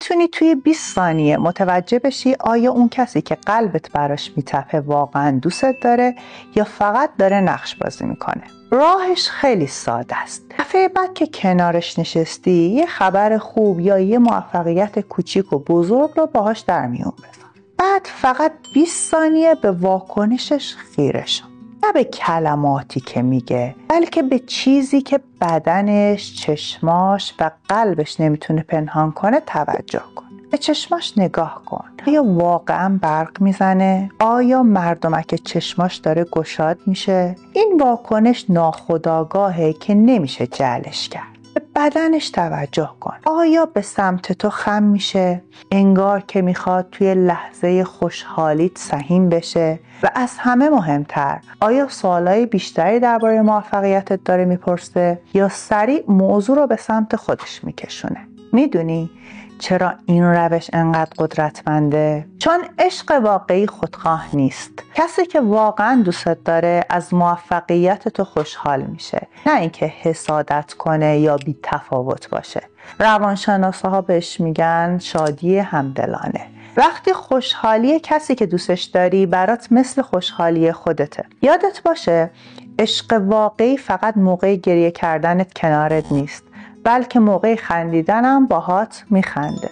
میتونی توی 20 ثانیه متوجه بشی آیا اون کسی که قلبت براش میتپه واقعا دوستت داره یا فقط داره نقش بازی میکنه. راهش خیلی ساده است. دفعه بعد که کنارش نشستی یه خبر خوب یا یه موفقیت کوچیک و بزرگ رو باهاش در میون بذار. بعد فقط 20 ثانیه به واکنشش خیره شو. نه به کلماتی که میگه، بلکه به چیزی که بدنش، چشماش و قلبش نمیتونه پنهان کنه توجه کن. به چشماش نگاه کن. آیا واقعا برق میزنه؟ آیا مردمک چشماش داره گشاد میشه؟ این واکنش ناخودآگاهه که نمیشه جلش کرد. به بدنش توجه کن. آیا به سمت تو خم میشه؟ انگار که میخواد توی لحظه خوشحالیت سهیم بشه؟ و از همه مهمتر، آیا سوالای بیشتری درباره موفقیتت داره میپرسه یا سریع موضوع رو به سمت خودش میکشونه؟ میدونی چرا این روش انقدر قدرتمنده؟ چون عشق واقعی خودخواه نیست. کسی که واقعا دوستت داره از موفقیت تو خوشحال میشه، نه اینکه حسادت کنه یا بی تفاوت باشه. روانشناسا بهش میگن شادی همدلانه. وقتی خوشحالی کسی که دوستش داری برات مثل خوشحالی خودته. یادت باشه عشق واقعی فقط موقع گریه کردنت کنارت نیست، بلکه موقع خندیدنم باهات میخنده.